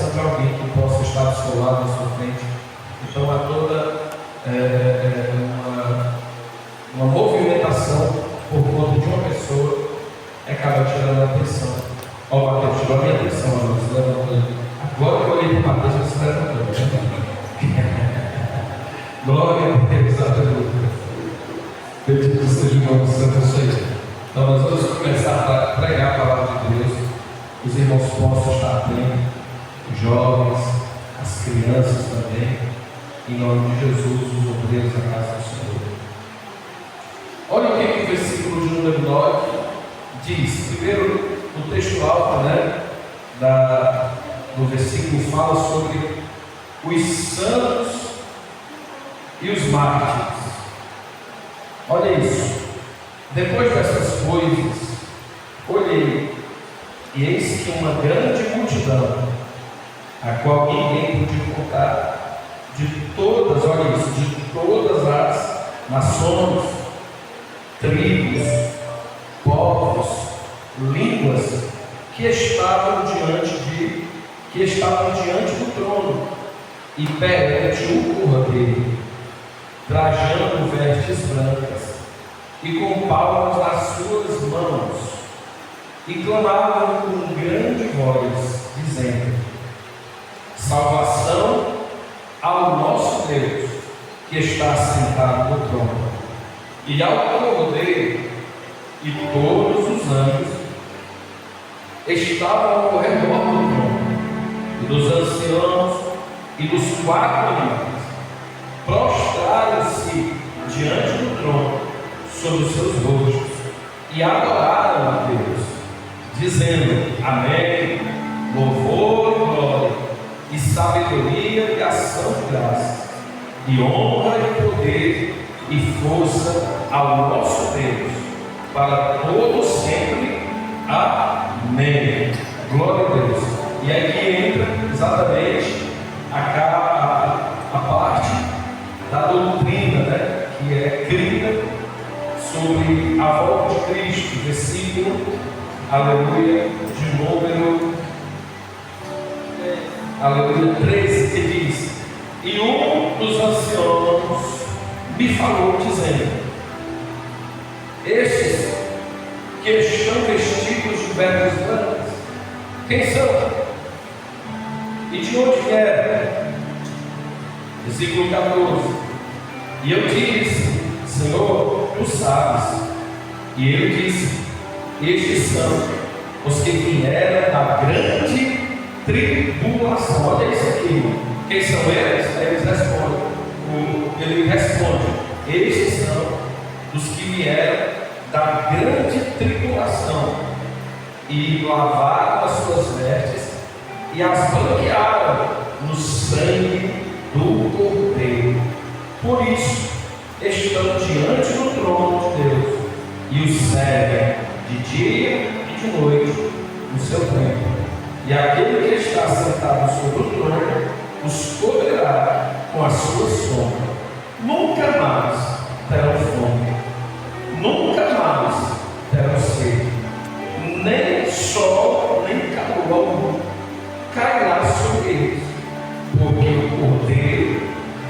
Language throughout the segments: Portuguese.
presença de alguém que possa estar do seu lado, na sua frente. Então há toda uma movimentação por conta de uma pessoa que acaba tirando a atenção. Ó, o Mateus tirou a minha atenção, agora se levantou. Agora que eu olhei para o Mateus, ele se levantou. Glória a Deus, aleluia. Bendito seja o nome do Santo Senhor. Então nós vamos começar a pregar a palavra de Deus. Os irmãos possam estar atentos, os jovens, as crianças também. Em nome de Jesus, os obreiros da casa do Senhor. Olha o que o versículo de número 9 diz. Primeiro, no texto alto, do versículo fala sobre os santos e os mártires. Olha isso. Depois dessas coisas, olhei, e eis que uma grande multidão, a qual ninguém podia contar, de todas, olha isso, de todas as nações, tribos, povos, línguas, que estavam diante do trono e perante o cordeiro, trajando vestes brancas e com palmas nas suas mãos, e clamavam com grande voz, dizendo: salvação ao nosso Deus, que está sentado no trono, e ao cordeiro. E todos os anjos estavam ao redor do trono, e dos anciãos e dos 4 animais, prostraram-se diante do trono sobre os seus rostos e adoraram a Deus, dizendo: amém, louvor e glória, e sabedoria e ação de graça, e honra e poder e força ao nosso Deus, para todos sempre. Amém. Glória a Deus. E aqui entra exatamente a parte da doutrina, que é crida sobre a volta de Cristo. Versículo, aleluia, de número, aleluia, 13, que diz: e um dos anciãos me falou, dizendo: estes que estão vestidos de vestes brancas, quem são? E de onde vieram? Versículo 14. E eu disse: Senhor, tu sabes. E ele disse: estes são os que vieram da grande tribulação. Olha isso aqui. Quem são eles? Aí eles respondem. Ele responde: estes são os que vieram da grande tribulação e lavaram as suas vestes e as banhearam no sangue do Cordeiro. Por isso estão diante do trono de Deus e o servem de dia e de noite no seu templo. E aquele que está sentado sobre o trono os cobrirá com a sua sombra. Nunca mais terão fome, nunca mais terão sede, nem sol, nem calor algum cairá sobre eles, porque o Cordeiro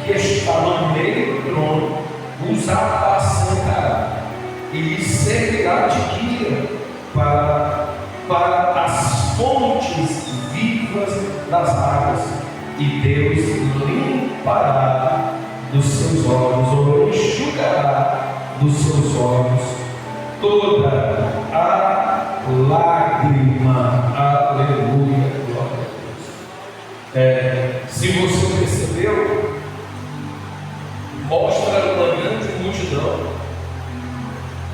que está no meio do trono os apacentará e lhes servirá de guia para as fontes vivas das águas, e Deus limpará dos seus olhos, ou enxugará dos seus olhos toda a lágrima. Aleluia, glória a Deus. Se você percebeu, mostra uma grande multidão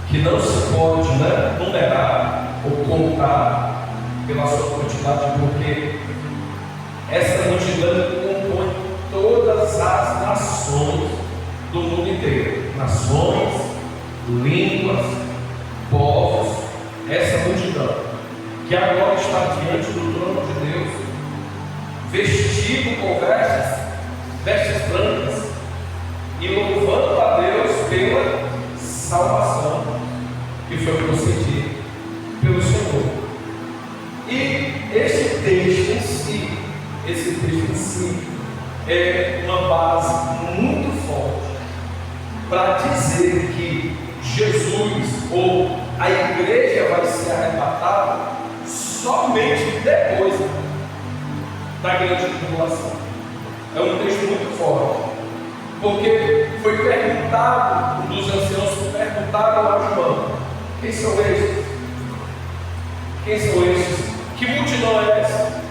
que não se pode numerar ou contar pela sua quantidade, porque essa multidão compõe todas as nações do mundo inteiro. Nações, línguas, povos, essa multidão que agora está diante do trono de Deus, vestido com vestes brancas, e louvando a Deus pela salvação que foi concedida pelo Senhor. E este texto em si esse texto em si é uma base muito forte para dizer que Jesus ou a igreja vai ser arrebatada somente depois da grande tribulação. É um texto muito forte, porque foi perguntado, um dos anciãos perguntaram a João: quem são esses? Quem são esses? Que multidão é essa?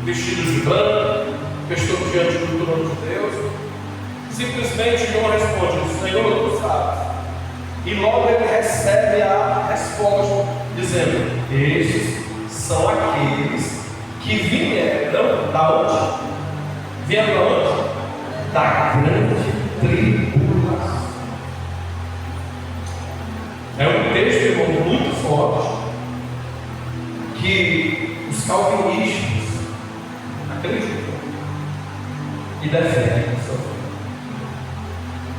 Vestidos de branco, que estão diante do trono de Deus. Simplesmente João responde: Senhor, tu sabes. E logo ele recebe a resposta, dizendo: estes são aqueles que vieram da onde? Vieram da onde? Da grande tribulação. É um texto, irmão, muito forte, que os calvinistas acreditam e defendem.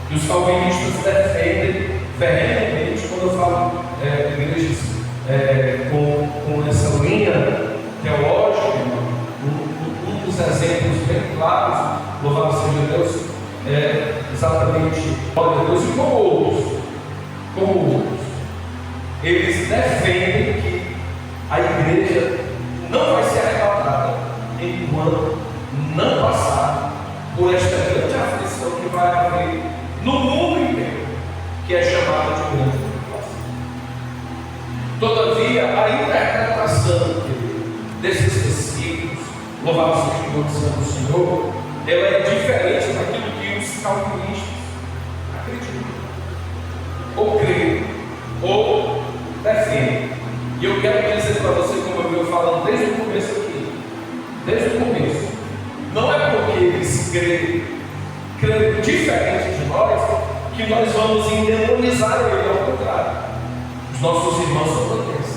E os calvinistas defendem veementemente, quando eu falo igrejas com essa linha teológica, um dos exemplos bem claros, louvado seja Deus, é exatamente glória a Deus, e como outros, eles defendem que a igreja não vai ser arrebatada enquanto não passar por esta grande aflição que vai haver no mundo inteiro, que é chamada de grande tribulação. Todavia, a interpretação desses versículos, louvado seja o nome santo do Senhor, ela é diferente daquilo que os calvinistas acreditam, ou creem, ou defendem. E eu quero dizer para você, como eu venho falando desde o começo aqui, desde o começo, não é porque eles creem diferente de nós, que nós vamos endemonizar ele, ao contrário. Os nossos irmãos são potentes.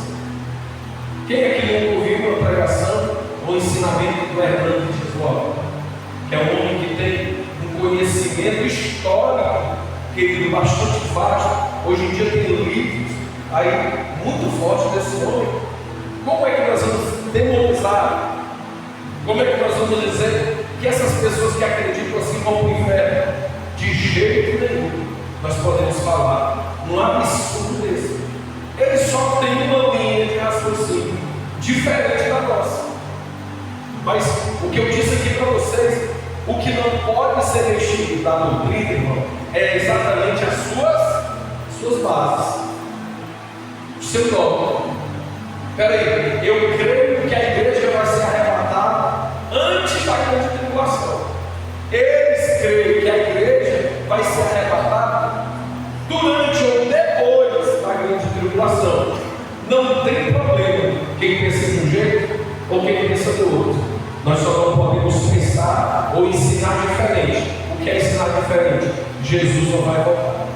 Quem aqui não ouviu uma pregação ou ensinamento do Hernando Dias Lopes, que é um homem que tem um conhecimento histórico, querido, bastante vasto. Hoje em dia tem livros aí muito fortes desse homem. Como é que nós vamos demonizar? Como é que nós vamos dizer que essas pessoas que acreditam assim vão para o inferno? De jeito nenhum. Nós podemos falar num absurdo desse. Ele só tem uma linha de raciocínio diferente da nossa. Mas o que eu disse aqui para vocês, o que não pode ser mexido da doutrina, irmão, é exatamente as suas bases, o seu dogma. Espera aí, eu creio que a igreja vai ser arrebatada antes da grande tribulação. Eles creem que a igreja vai ser arrebatada durante ou depois da grande tribulação. Não tem problema quem pensa de um jeito ou quem pensa do outro. Nós só não podemos pensar ou ensinar diferente. O que é ensinar diferente? Jesus não vai voltar.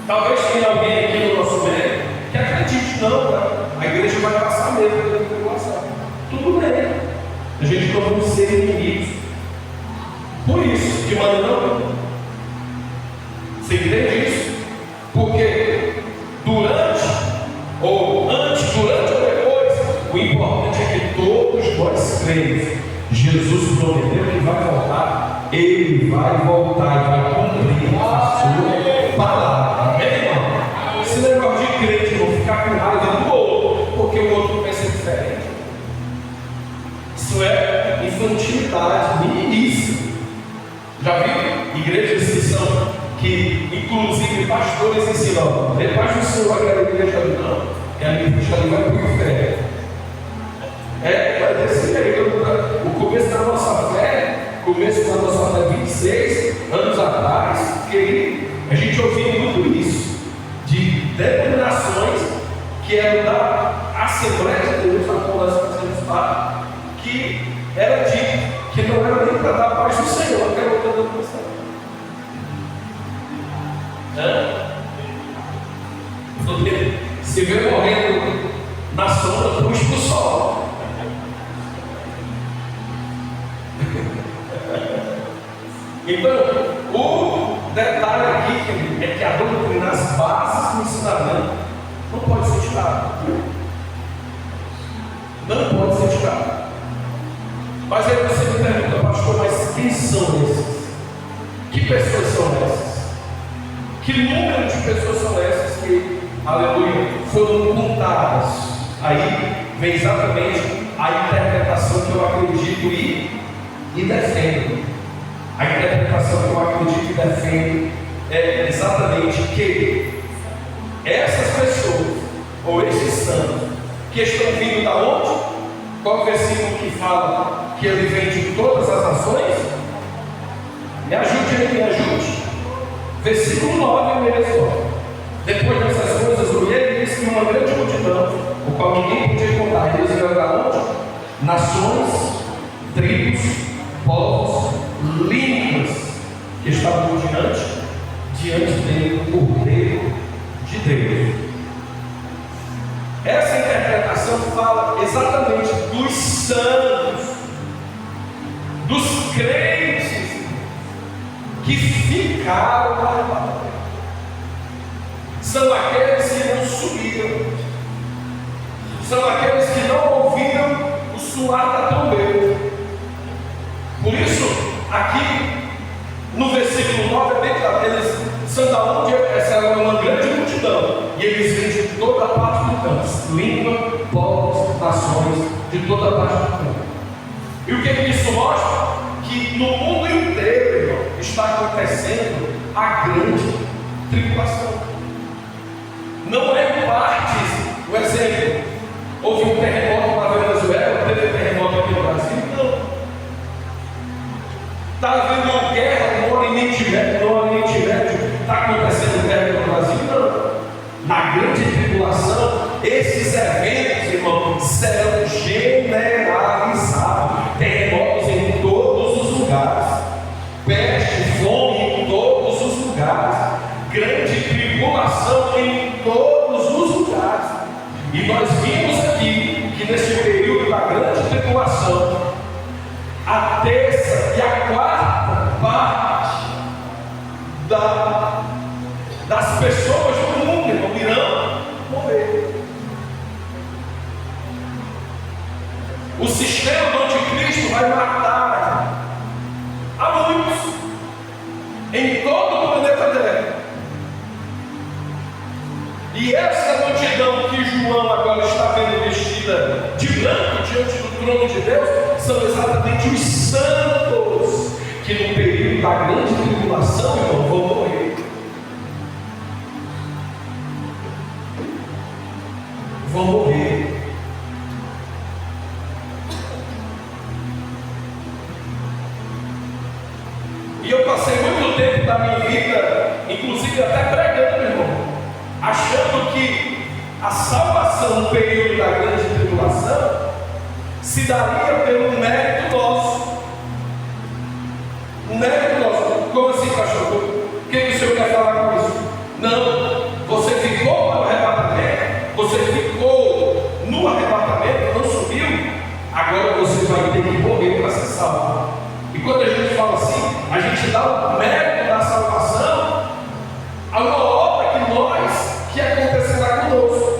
Talvez tenha alguém aqui no nosso meio que acredite, não, a igreja vai passar mesmo pela tribulação. Tudo bem, a gente não vai ser inimigos. Por isso, de maneira não. Você entende isso? Porque durante ou depois, o importante é que todos nós cremos. Jesus prometeu que vai voltar. Ele vai voltar e vai cumprir a sua palavra. Amém, irmão? Esse negócio de crente não ficar com raiva do outro, porque o outro pensa diferente. Isso é infantilidade, meninice. Já viu igrejas que inclusive pastores ensinam: depois do Senhor aquela igreja ali, não, e a igreja ali vai para o inferno. Vai desse jeito. O começo da nossa fé, 26 anos atrás, a gente ouvia muito isso, de denominações que eram da Assembleia de Deus, a qual nós fazemos parte, que era dito que não era nem para dar a paz do Senhor, que era outra denominação. Se vê morrendo na sombra, puxa para o sol. Então, o detalhe aqui é que a doutrina, as bases do ensinamento, não pode ser tirada. Não pode ser tirada. Mas aí você me pergunta, pastor, mas quem são esses? Que pessoas são essas? Que número de pessoas são essas que, aleluia, foram contadas? Aí vem exatamente a interpretação que eu acredito e defendo. A interpretação que eu acredito e defendo é exatamente que essas pessoas, ou esses santos, que estão vindo da onde? Qual o versículo que fala que ele vem de todas as nações? Me ajude aí, me ajude. Versículo 9 mesmo. Depois dessas coisas, o rei disse que uma grande multidão, o qual ninguém podia contar, eles vieram da onde? Nações, tribos, povos, línguas, que estavam diante dele, o Cordeiro de Deus. Essa interpretação fala exatamente dos santos, dos crentes que ficaram no arrebatamento. São aqueles que não subiram, são aqueles que não ouviram o soar da trombeta. Por isso, aqui no versículo 9 é bem claro, eles são da onde? Essa é uma grande multidão, e eles vêm de toda a parte do campo, língua, povos, nações, de toda a parte do campo. E o que isso mostra? Que no mundo inteiro, irmão, está acontecendo a grande tribulação. Não é partes, o exemplo, houve um terremoto na Venezuela, teve um terremoto aqui no Brasil, não. Está havendo guerra no Oriente Médio, está acontecendo guerra no Brasil, não. Na grande tribulação, esses eventos, irmão, serão generalizados. Terremotos em todos os lugares, peste, fome em todos os lugares, grande tribulação em todos os lugares. E nós vimos aqui que nesse período da grande tribulação, a terça e a quarta parte das pessoas do mundo, irmão, irão morrer. O sistema do anticristo vai matar a muitos em todo o planeta Terra. E essa multidão que João agora está vendo vestida de branco diante do trono de Deus são exatamente os santos que no período da grande tribulação, irmão, vão morrer. Vão morrer. E eu passei muito tempo da minha vida, inclusive até pregando, meu irmão, achando que a salvação no período da grande tribulação se daria pelo mérito nosso. Um mérito nosso. Como assim, pastor? O que o senhor quer falar com isso? Não, você ficou no arrebatamento, você ficou no arrebatamento, não subiu, agora você vai ter que morrer para ser salvo. E quando a gente fala assim, a gente dá o mérito da salvação a uma obra que acontecerá conosco.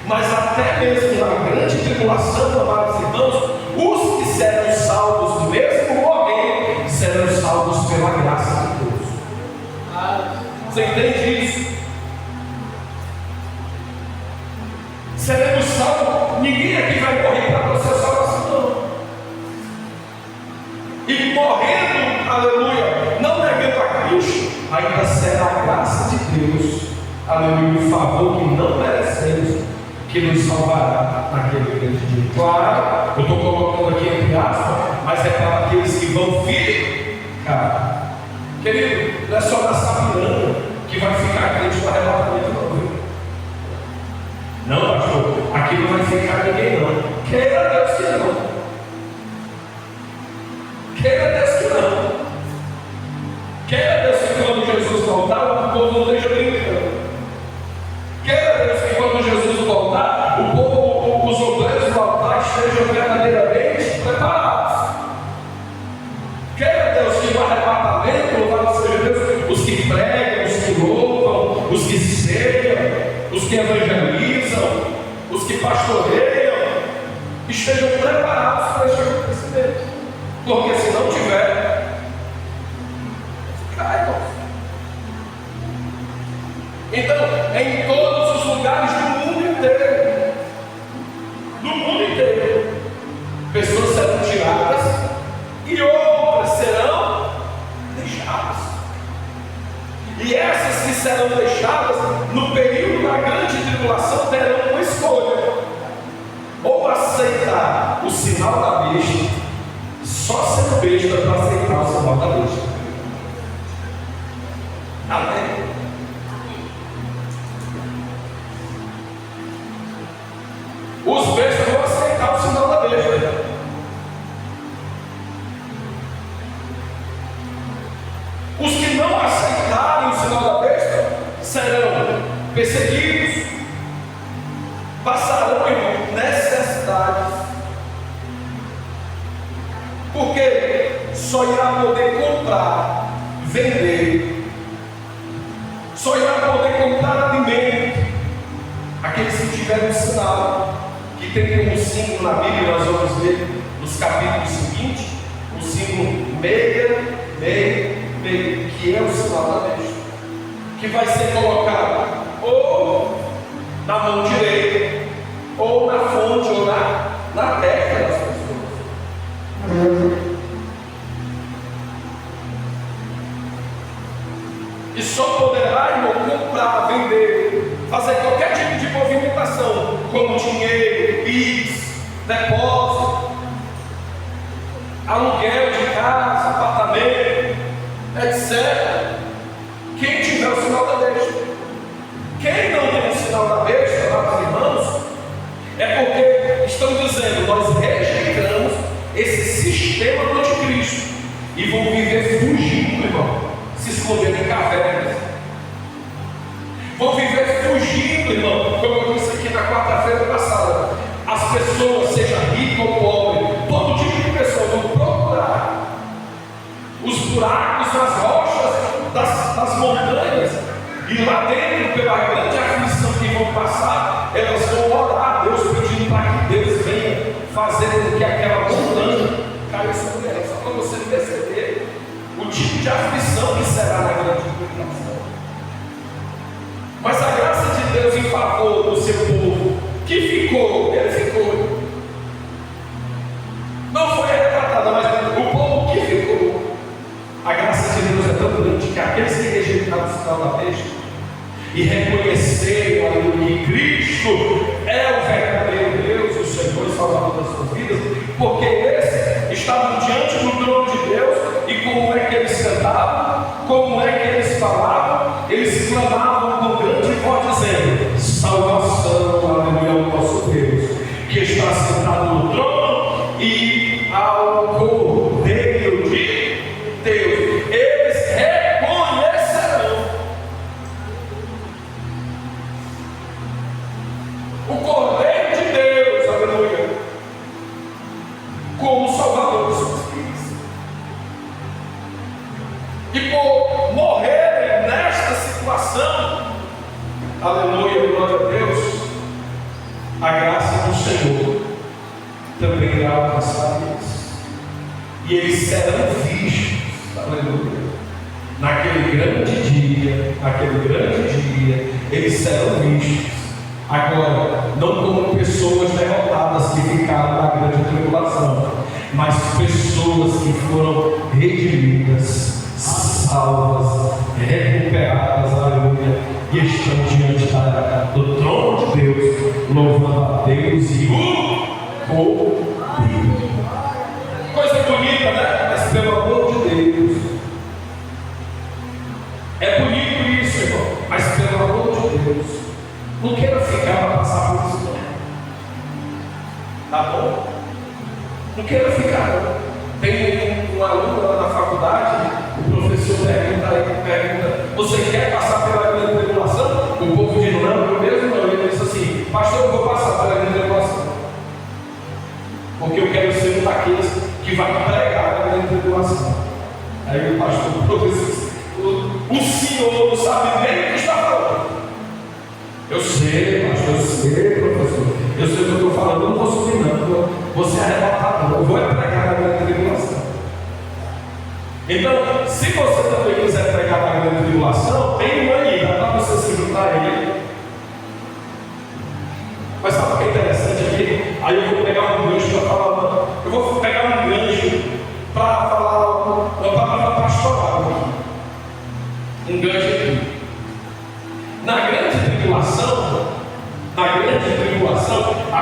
Mas até mesmo na grande tribulação, amados irmãos, os que serão salvos mesmo morrendo, serão salvos pela graça de Deus. Você entende isso? Seremos salvos. Ninguém aqui vai morrer para a sua salvação, não. E morrendo, aleluia, não negando a Cristo, ainda será a graça de Deus, aleluia, o favor que não merecemos, que nos salvará naquele grande dia. Claro, eu estou colocando aqui entre aspas, mas é para aqueles que vão ficar. Querido, não é só da Sabirana que vai ficar crente no arrebatamento, não, viu? Não, pastor, aqui não vai ficar ninguém, não. Queira Deus que não. Queira Deus que não. Queira Deus que quando Jesus voltar, o povo não esteja brincando. Queira Deus que quando Jesus voltar, o povo, os obreiros do altar estejam verdadeiramente preparados. Queira Deus que no arrebatamento, louvado seja Deus, os que pregam, os que louvam, os que ceiam, os que evangelizam, os que pastoreiam, estejam preparados para este acontecimento. sinal da besta, só sendo besta para aceitar o sinal da besta. Amém? Os bestas vão aceitar o sinal da besta. Os que não aceitarem o sinal da besta serão perseguidos, passarão em necessidades, porque só irá poder comprar, vender, só irá poder comprar alimento aqueles que tiverem um sinal, que tem como símbolo na Bíblia. Nós vamos ver nos capítulos seguintes o símbolo 666, que é o sinal da besta, que vai ser colocado ou na mão direita, ou na fonte, ou na testa das pessoas. E só poderá, irmão, comprar, vender, fazer qualquer tipo de movimentação, como dinheiro, PIX, depósito, aluguel de casa, apartamento, etc. Quem tiver o sinal da besta. Quem não tem o sinal da besta, lá, irmãos, é porque estão dizendo: nós rejeitamos esse sistema do anticristo e vão viver fugindo, irmão, se escondendo em cavernas. Vão viver fugindo, irmão, como eu disse aqui na quarta-feira passada. As pessoas, seja rico ou pobre, todo tipo de pessoa, vão procurar os buracos nas rochas das montanhas, e lá dentro, pela grande aflição que vão passar, elas vão orar a Deus, pedindo para que Deus venha fazer com que aquela montanha caia sobre elas. Só para você perceber o tipo de aflição que será na grande tribulação. Mas a graça de Deus em favor do seu povo, que ficou, ele ficou. Não foi arrebatada, mas o povo que ficou. A graça de Deus é tão grande que aqueles que rejeitaram o sinal da besta e reconheceram, aleluia, que Cristo é o verdadeiro Deus, o Senhor e Salvador das suas vidas, porque eles estavam diante do trono de Deus. E como é que eles cantavam? Como é que eles falavam? Eles clamavam com grande voz, dizendo: salvação, aleluia, ao nosso Deus, que está sentado no trono, e ao Cordeiro de Deus. Eles reconhecerão o Cordeiro de Deus, aleluia, como Salvador dos seus filhos. E por morrerem nesta situação, aleluia, glória a Deus, a graça do Senhor também irá alcançar eles, e eles serão vistos, aleluia, naquele grande dia, eles serão vistos. Agora, não como pessoas derrotadas que ficaram na grande tribulação, mas pessoas que foram redimidas, salvas, recuperadas, aleluia, e estão diante do trono de Deus, louvando a Deus e o povo. Coisa bonita, né? Mas pelo amor de Deus, é bonito isso, irmão, mas pelo amor de Deus, não queira ficar para passar por isso, não. Tá bom? Não queira ficar, não. Tem um aluno lá na faculdade, o professor pergunta: você quer passar pela grande tribulação? O povo diz: não, eu mesmo não. Ele disse assim: pastor, eu vou passar pela grande tribulação, porque eu quero ser um daqueles que vai pregar a grande tribulação. Aí o pastor, o professor, o senhor não sabe nem o que está falando. Eu sei, pastor, eu sei, professor, eu sei o que eu estou falando, eu não vou subir não, você é arrebatado, eu vou pregar a grande tribulação. Então, se você também quiser pregar a grande tribulação, tem um aí, dá para você se juntar a ele. Mas sabe o que é interessante aqui? Aí eu vou pegar um gancho para falar, eu vou pegar um gancho para falar uma palavra pastoral aqui. Um gancho aqui. Na grande tribulação, a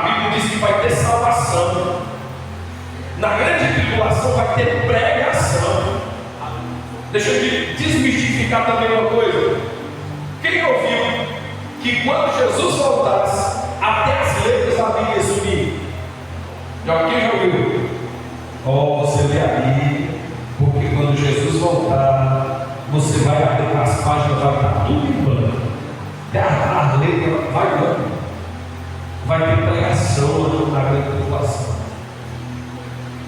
Bíblia diz que vai ter salvação. ter pregação. Deixa eu desmistificar também uma coisa. Quem ouviu que quando Jesus voltasse, até as letras da Bíblia sumir? Quem já ouviu? Você lê a Bíblia, porque quando Jesus voltar, você vai abrir as páginas, vai estar tudo em branco. Até a letra vai branco. Vai ter pregação na grande tribulação.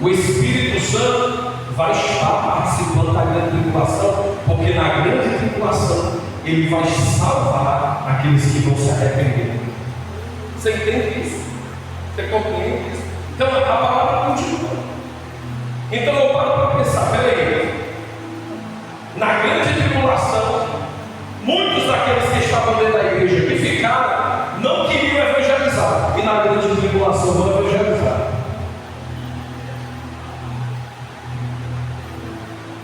O Espírito Santo vai estar participando da grande tribulação, porque na grande tribulação ele vai salvar aqueles que vão se arrepender. Você entende isso? Você compreende isso? Então a palavra continua. Então eu paro para pensar, peraí. Na grande tribulação, muitos daqueles que estavam dentro da igreja que ficaram, não queriam evangelizar. E na grande tribulação vão evangelizar.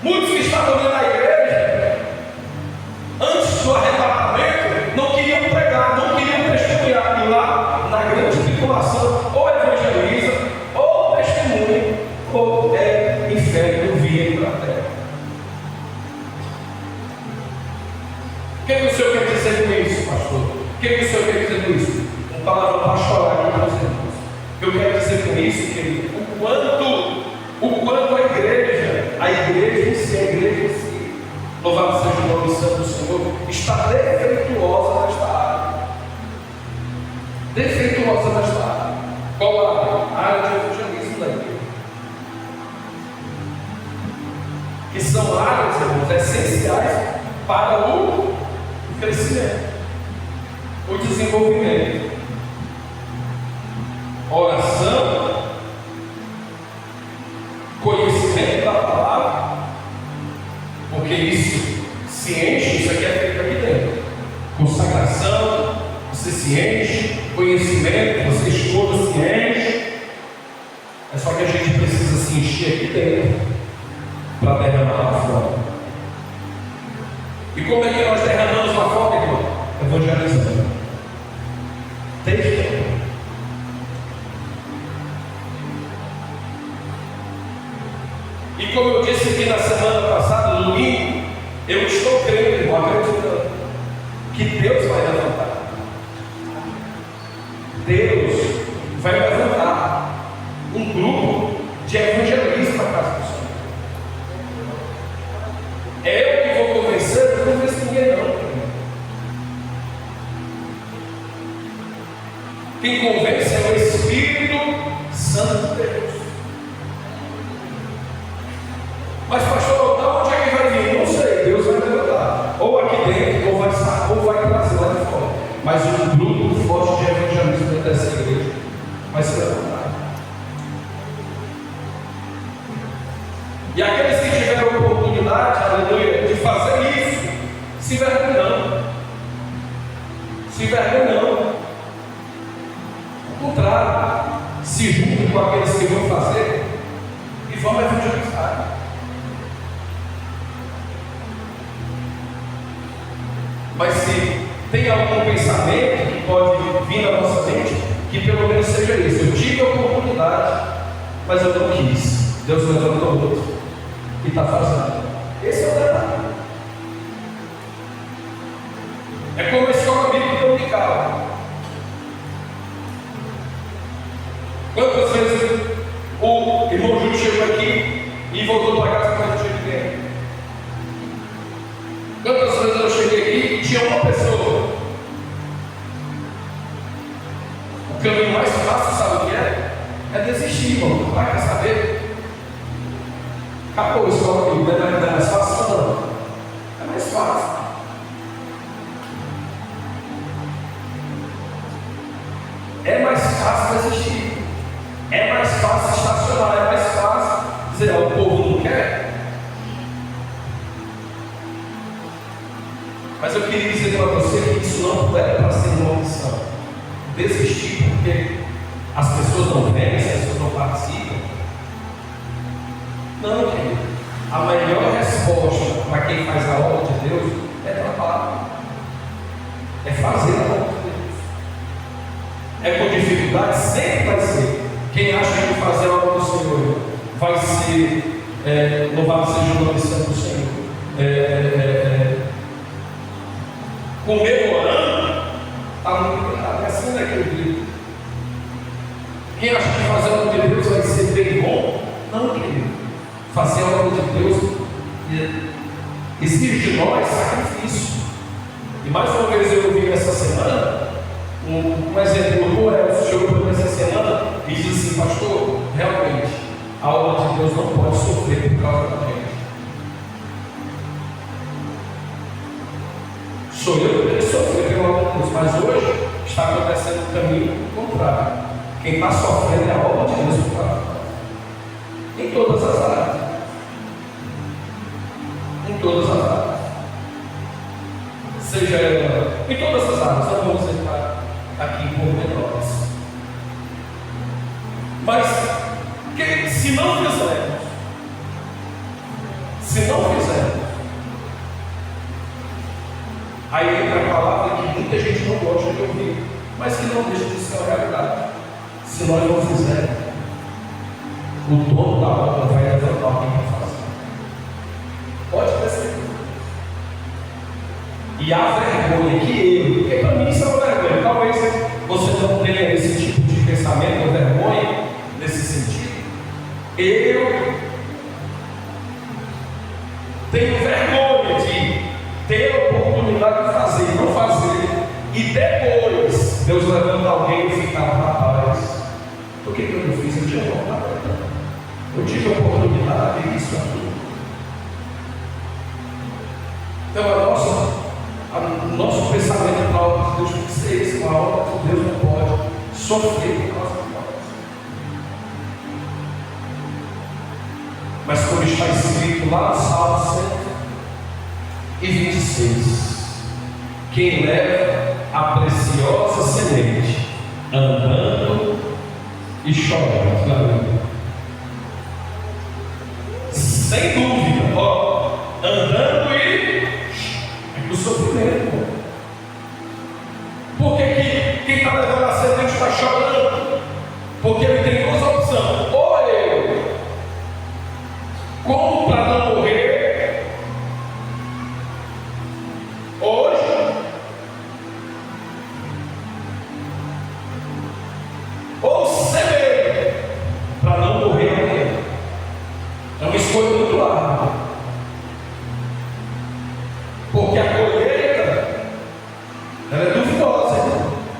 Muitos que estavam dentro da igreja, antes do arrebatamento, não queriam pregar, não queriam testemunhar. E lá, na grande tribulação, ou evangeliza, ou testemunha, ou é inferno vindo para a terra. O que o senhor quer dizer com isso, pastor? O que o senhor quer dizer com isso? Uma palavra pastoral aqui para os irmãos. O que eu quero dizer com isso, querido? O quanto a igreja em si, louvado seja o nome santo do Senhor, está defeituosa nesta área. Defeituosa nesta área. Qual área? A área de evangelismo da igreja. Que são áreas, irmãos, essenciais para o crescimento, o desenvolvimento. Oração, conhecimento da palavra, porque isso se enche, isso aqui é feito aqui dentro. Consagração, você se enche, conhecimento, você estuda, se enche. É só que a gente precisa se encher aqui dentro para derramar lá fora. E como é que nós derramamos lá fora, irmão? Evangelizando. Testemunho. E como eu disse aqui na semana passada, no domingo, eu estou crendo, irmão, acreditando que Deus vai levantar. Deus vai levantar um grupo de evangelistas para a casa do Senhor. É eu que vou convencer, não convenço ninguém não. Quem convence é o Espírito Santo de Deus. Mas pastor, da onde é que vai vir? Não sei, Deus vai levantar. Ou aqui dentro, ou vai trazer lá de fora. Mas um grupo forte de evangelismo dentro dessa igreja vai se levantar. E aqueles que tiveram a oportunidade, aleluia, de fazer isso, se envergonham. Se envergonham. Ao contrário, se juntem com aqueles que vão fazer e vão evangelizar. Mas se tem algum pensamento que pode vir na nossa mente, que pelo menos seja isso. Eu tive a oportunidade, mas eu não quis. Deus levantou outro e está fazendo. Esse é o detalhe. É como a escola bíblica dominical. Quantas vezes o irmão Júlio chegou aqui e voltou para casa quando tinha ninguém? Quantas vezes eu cheguei aqui e tinha uma pessoa? O caminho mais fácil, sabe o que é? É desistir, irmão. Vai, quer saber? Acabou a escola aqui, não é mais fácil, não. É mais fácil. É mais fácil desistir. É mais fácil estacionar. É mais fácil dizer, o povo não quer. Mas eu queria dizer para você que isso não é para ser uma opção. Desistir porque as pessoas não vêm, as pessoas não participam. Não, querido. A melhor resposta para quem faz a obra de Deus é trabalhar. É fazer a obra de Deus. É com dificuldade, sempre vai ser. Quem acha que fazer a obra do Senhor vai ser Louvado seja o nome santo do Senhor. Comemorando, está muito errado. É assim, né, querido? Quem acha que fazer a obra de Deus vai ser bem bom? Não, querido. Fazer a obra de Deus exige de nós sacrifício. E mais uma vez eu ouvi essa semana um exemplo do Elcio, chegou para mim essa semana e disse assim: pastor, realmente a obra de Deus não pode sofrer por causa da gente. Sou eu que tenho que sofrer pela obra de Deus, mas hoje está acontecendo o caminho contrário. Quem está sofrendo é a obra de Deus por causa de nós. Em todas as áreas. Em todas as áreas. Seja em todas as áreas, não vamos entrar aqui por menores. Mas, se não fizermos, aí entra a palavra que muita gente não gosta de ouvir, mas que não deixa de ser uma realidade. Se nós não fizermos, o dono da obra vai levantar alguém para fazer. Pode perceber. E a vergonha que porque para mim isso é uma vergonha. Talvez você não tenha esse tipo de pensamento ou vergonha nesse sentido. Eu tenho vergonha de ter a oportunidade de fazer e não fazer, e depois Deus levanta alguém e fica rapaz. Por que eu não fiz? Eu tinha vontade. Eu tive a oportunidade e isso é tudo. Então o nosso pensamento para a obra de Deus tem que ser esse: uma obra que Deus não pode sofrer por causa de nós. Mas como está escrito lá no Salmo 126, quem leva a preciosa semente andando e chorando, sem dúvida, andando e o sofrimento. Por que quem está levando a semente está chorando? Porque ele tem duas opções: ou eu como para não morrer hoje, ou semeio para não morrer amanhã. É uma escolha muito árdua, porque a colheita ela é duvidosa,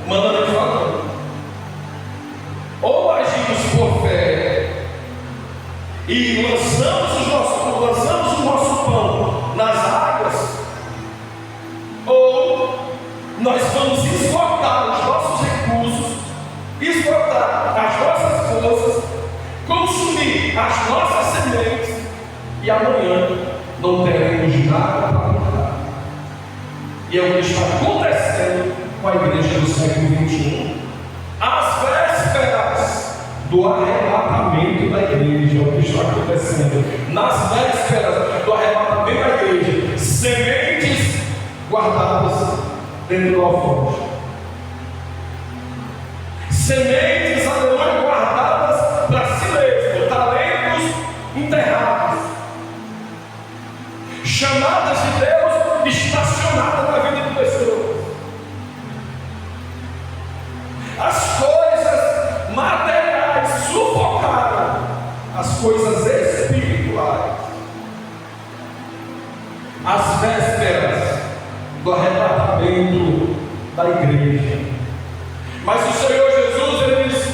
mandando falando. Ou agimos por fé e lançamos o nosso pão nas águas, ou nós vamos esgotar os nossos recursos, esgotar as nossas forças, consumir as nossas sementes, e amanhã não teremos nada para plantar. E é o que está acontecendo com a igreja do século XXI, às vésperas do arrebatamento da igreja. É o que está acontecendo nas vésperas do arrebatamento da igreja. Sementes guardadas dentro do alforje, sementes, aleluia, guardadas para si mesmo, talentos enterrados, chamadas de Deus estacionadas na vida de pessoas. As coisas materiais sufocaram as coisas espirituais. As vésperas do arrebatamento da igreja. Mas o Senhor Jesus, ele diz: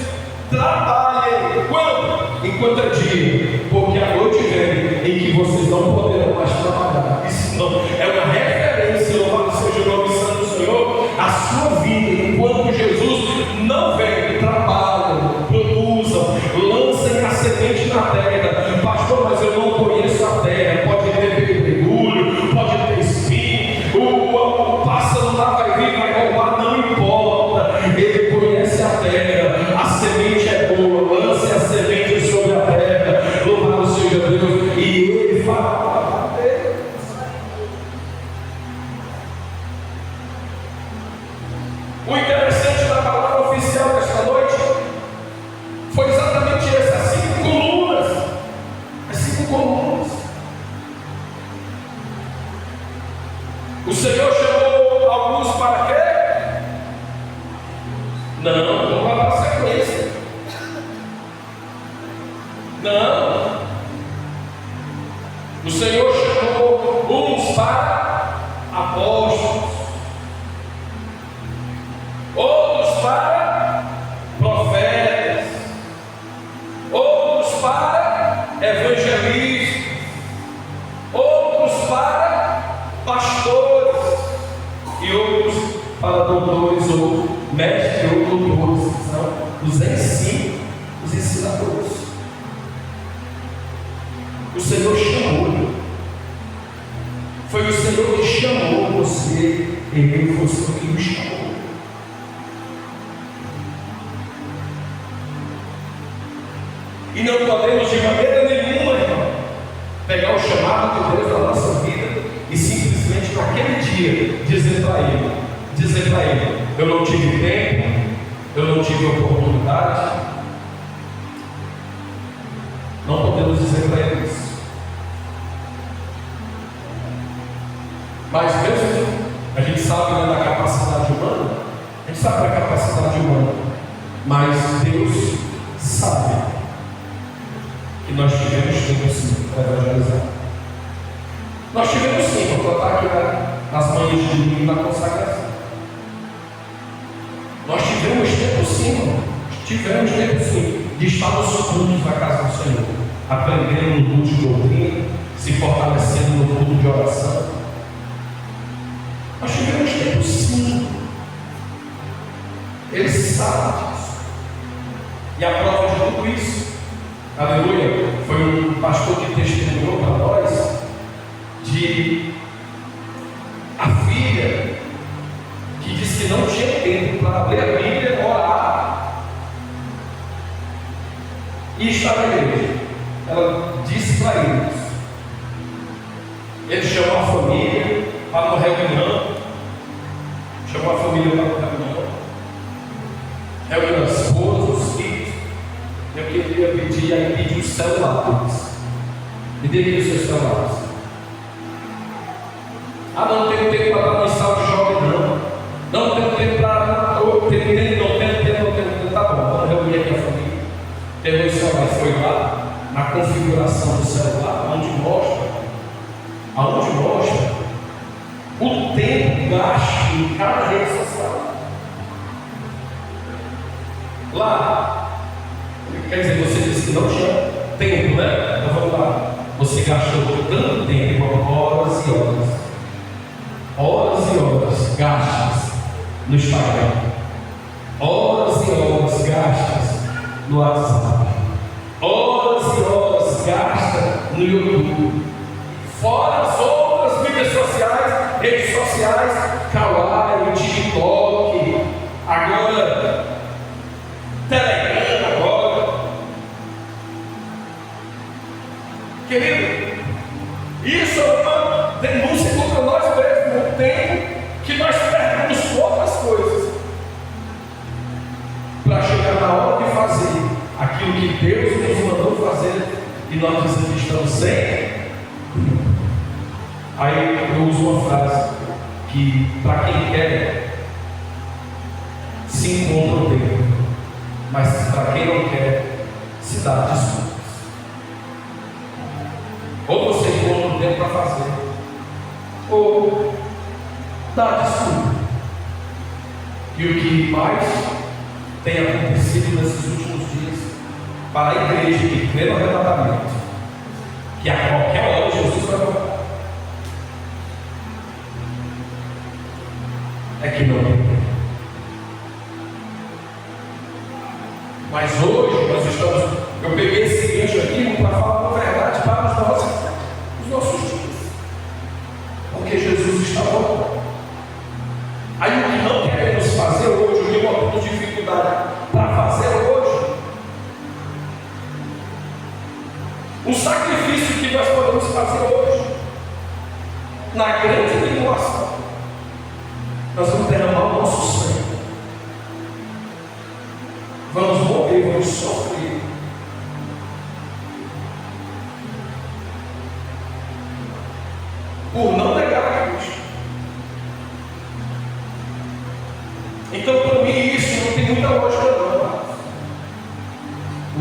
trabalhem quando? Enquanto é dia, porque a noite vem em que vocês não poderão mais trabalhar. Isso não é uma referência, louvado seja o nome santo do Senhor, a sua vida, enquanto Jesus não vem. Trabalhem, produzam, lancem a semente na terra. Pastor, mas eu não conheço a terra. Pode ter pedregulho, pode ter espinho, o pássaro lá vai vir, vai roubar, não importa. Ele conhece a terra, a semente é boa, lance a semente sobre a terra, louvado seja Deus, e ele fará bater. O interessante da palavra oficial desta noite foi exatamente esse: as 5 colunas. As 5 colunas. O Senhor chamou alguns para quê? Não, vamos lá para a sequência. Não. O Senhor chamou uns para apóstolos, outros para profetas, outros para evangelistas, outros para pastores e outros para doutores ou mestres ou doutores, que são os ensinos, os ensinadores. O Senhor chamou. Foi o Senhor que chamou você, e foi o Senhor que nos chamou. E não podemos de maneira nenhuma, irmão, pegar o chamado de Deus na nossa vida e simplesmente naquele dia dizer para ele, eu não tive tempo, eu não tive oportunidade. Não podemos dizer para ele isso. Mas mesmo a gente sabe, né, da capacidade humana, a gente sabe da capacidade humana, mas Deus sabe que nós tivemos tempo sim para evangelizar. Nós tivemos sim para botar aqui nas manhãs de domingo na consagração. Nós tivemos tempo sim de estar nos cultos da casa do Senhor, aprendendo no culto de doutrina, se fortalecendo no culto de oração. Nós tivemos tempo sim. Ele sabe disso. E a prova de tudo isso, aleluia, foi um pastor que testemunhou para nós de a filha que disse que não tinha tempo para ler a Bíblia, orar e estar na igreja. Ela disse para eles. Ele chamou a família para uma reunião. Chamou a família para uma reunião. Reunião das esposas, os filhos. Eu queria pedir os celulares. Me dê aqui os seus celulares. Ah, não tenho tempo para dar mensal de jovem, não. Não tenho tempo para. Não tenho tempo. Tá bom, vamos reunir aqui a família. Pegou o celular e foi lá na configuração do celular, onde mostra o tempo gasto em cada rede social. Lá, quer dizer, você disse que não tinha tempo, né? Então vamos lá. Você gastou tanto tempo, horas e horas gastas no Instagram, horas e horas gastas no WhatsApp, horas e horas gastas no YouTube, fora as outras mídias sociais, redes sociais, Kawaii, TikTok, agora Telegram, agora. Querido, isso é uma denúncia contra nós mesmos, o tempo que nós perdemos com outras coisas para chegar na hora de fazer aquilo que Deus nos mandou fazer e nós dizemos que estamos sem. Aí eu uso uma frase que, para quem quer, se encontra o tempo, mas para quem não quer, se dá desculpas. Ou você encontra o tempo para fazer, ou dá desculpa. E o que mais tem acontecido nesses últimos dias para a igreja que crê no arrebatamento, que a qualquer hora Jesus vai voltar, é que não tem tempo. Mas hoje nós estamos. Eu peguei esse gancho aqui para falar a verdade para os nossos dias. Porque Jesus está voltando. Aí o que não queremos fazer hoje, o que nós temos dificuldade para fazer hoje, o sacrifício que nós podemos fazer hoje, na grande tribulação, nós vamos derramar o nosso sangue, vamos morrer, vamos sofrer, por não negar a Cristo, muita lógica não.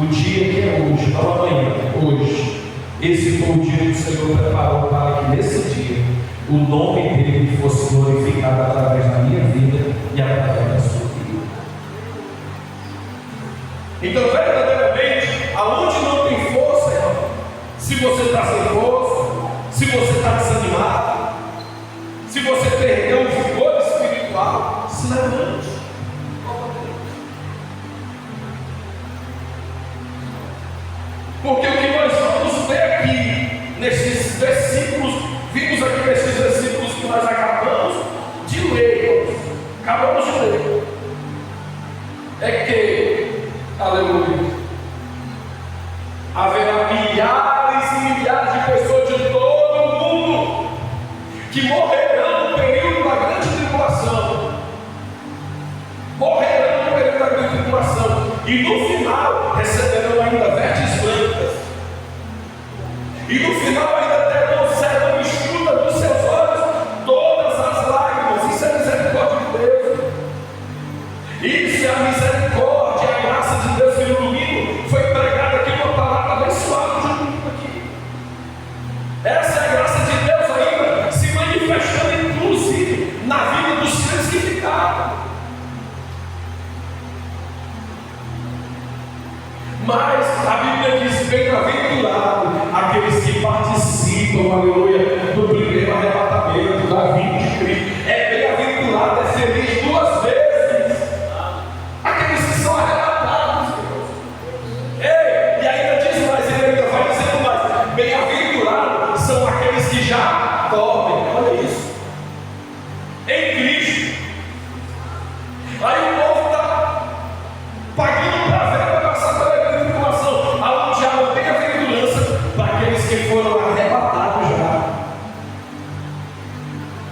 O dia que é hoje, não amanhã, hoje, esse foi o dia que o Senhor preparou para que nesse dia o nome dele fosse glorificado através da minha vida e através da sua vida. Então, verdadeiramente, aonde não tem força, irmão, se você está sem força, se você está desanimado, se você perdeu o vigor espiritual, se levante. Porque o que nós vamos ver aqui, nesses versículos, vimos aqui nesses versículos que nós acabamos de ler, é que, aleluia, haverá milhares e milhares de pessoas de todo o mundo que morrerão no período da grande tribulação. Morrerão no período da grande tribulação. E no final receberão ainda vestes brancas. E no final ainda serão enxutas dos seus olhos todas as lágrimas. Isso é misericórdia de Deus. Isso é a misericórdia, a graça de Deus que no domingo foi pregada aqui uma palavra abençoada de domingo aqui. Essa é a graça de Deus ainda se manifestando inclusive na vida dos seres que ficaram. Mas a Bíblia diz: bem-aventurado aqueles que participam, aleluia, do primeiro arrebatamento, da vinda de Cristo. É bem-aventurado, é feliz duas vezes. Aqueles que são arrebatados. Ei, e ainda diz mais, ele ainda vai dizendo mais: bem-aventurado são aqueles que já dormem. Olha isso. Em Cristo. Aí o povo está pagando para ver, para passar pela grande tribulação, aonde há uma bem-aventurança para aqueles que foram arrebatados já.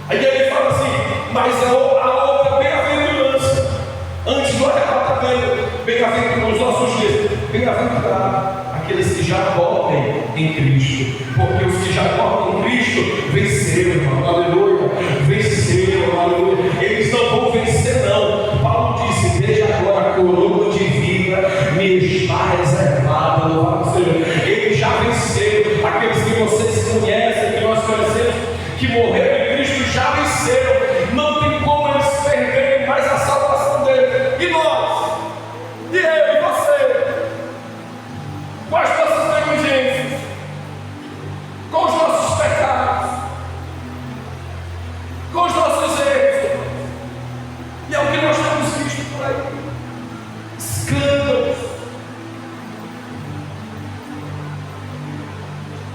Aí ele fala assim: mas a outra bem-aventurança antes do arrebatamento, bem-aventurado nos nossos dias, bem-aventurado aqueles que já dormem em Cristo, porque os que já dormem em Cristo venceram, irmão, aleluia, venceram, aleluia. Eles não vão vencer, não. Paulo disse: desde agora a coroa de vida me está reservada, louvado seja. Eles já venceram, aqueles que vocês conhecem, que nós conhecemos, que morreram em Cristo, já venceram. Não tem como eles perderem mais a salvação deles. E nós? E eu e você? Com as nossas negligências, com os nossos pecados, com os nossos erros. E é o que nós temos visto por aí: escândalos,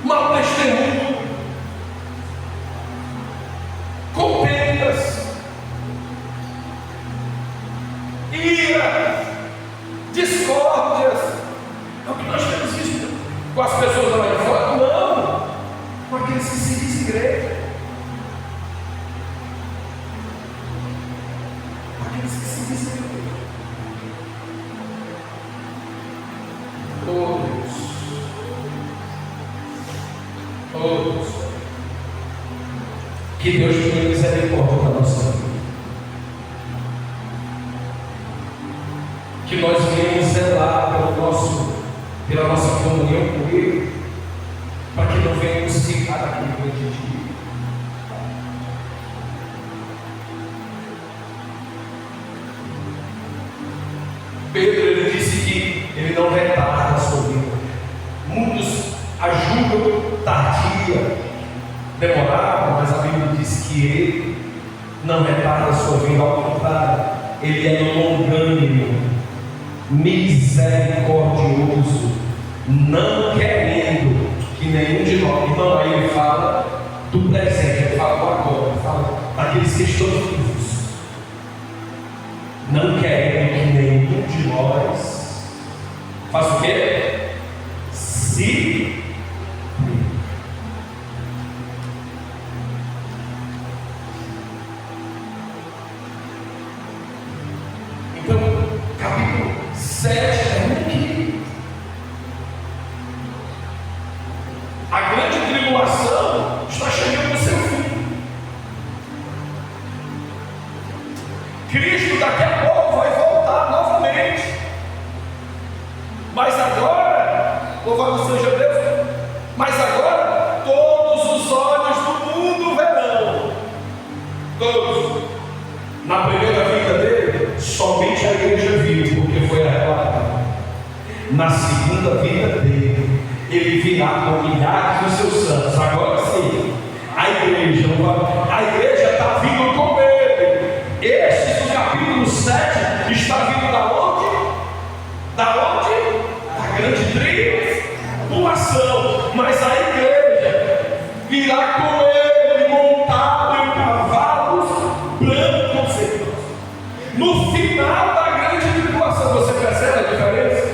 mau testemunho, contendas, ira, discórdias. É o que nós temos visto com as pessoas lá de fora? Não, com aqueles que se dizem igreja, aqueles que se dizem igreja. Todos. Que Deus tenha misericórdia da nossa vida. Que nós venhamos zelar pela nossa comunhão com Ele, para que não venhamos ficar daquele dia. Pedro, ele disse que ele não retarda a sua vida. Muitos ajudam tardia, demorado, mas a Bíblia diz que ele não retarda a sua vida, ao contrário, ele é longânimo, misericordioso, não querendo que nenhum de nós, irmão, aí ele fala do presente, ele fala do agora, ele fala daqueles que estão vivos, não querendo que nenhum de nós faça o quê? Se então, capítulo 7 é muito querido. A grande tribulação está chegando no seu fim. Cristo daqui a pouco vai voltar novamente. Todos. Na primeira vida dele, somente a igreja viu, porque foi arrebatada. Na segunda vida dele, ele virá com milhares dos seus santos. Agora sim, a igreja está vindo com ele. Este do capítulo 7 está vindo da onde? Da onde? Da grande tribulação. Mas a igreja virá com ele, montado em cavalos brancos. No final da grande tribulação, você percebe a diferença?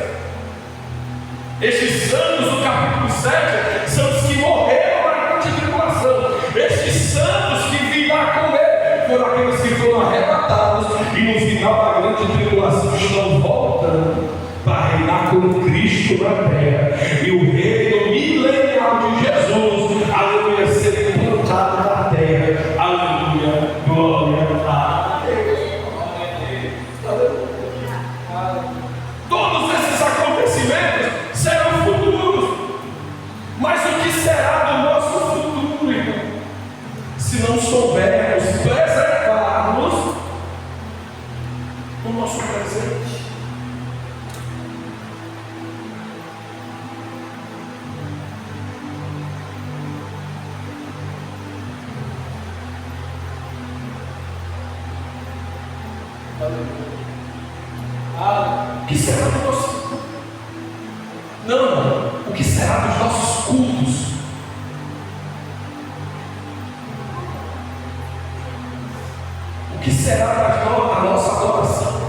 Estes santos do capítulo 7 são os que morreram na grande tribulação. Estes santos que virão com ele foram aqueles que foram arrebatados e no final da grande tribulação estão voltando para reinar com Cristo na terra. E o reino milenial de Jesus, aleluia, ser implantado na terra. Aleluia, glória a Deus. Todos esses acontecimentos serão futuros, mas o que será do nosso futuro, irmão? Se não soubermos preservarmos o nosso presente. O que será do nosso futuro? Não, o que será dos nossos cultos? O que será da nossa adoração?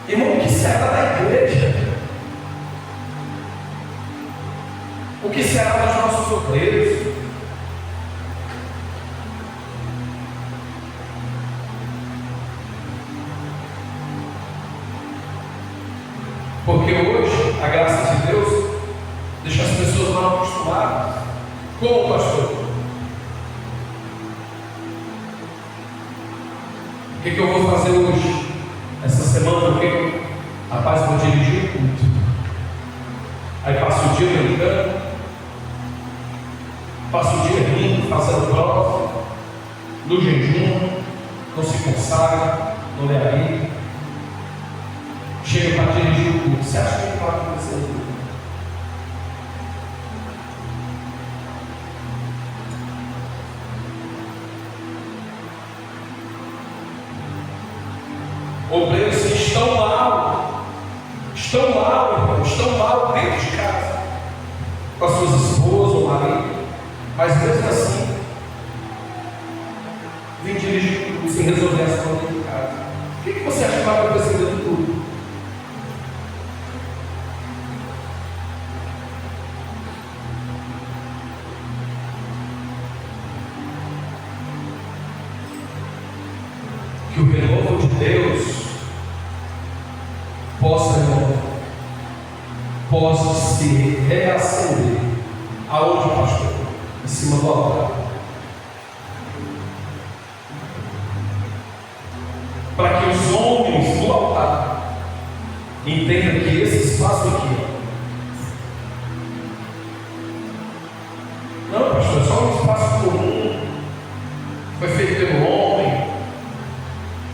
Irmão, o que será da igreja? O que será dos nossos obreiros? Porque hoje, a graça de Deus deixa as pessoas mal acostumadas. Como, pastor? O que eu vou fazer hoje? Essa semana eu rapaz, vou dirigir o culto. Aí passo o dia brincando, passo o dia rindo, fazendo prova, no jejum, não se consagra, não lê a Bíblia. Chega para dirigir o culto. Você acha que vai acontecer? Obreiros que estão mal, irmão, estão mal dentro de casa, com as suas esposas ou marido, mas mesmo assim, vem dirigir o culto sem resolver as coisas dentro de casa. O que você acha que vai acontecer dentro do culto? Que o renovo de Deus possa se reacender. Aonde, pastor? Em cima do altar. Para que os homens do altar entendam que esse espaço aqui, não, pastor, é só um espaço comum, foi feito pelo homem.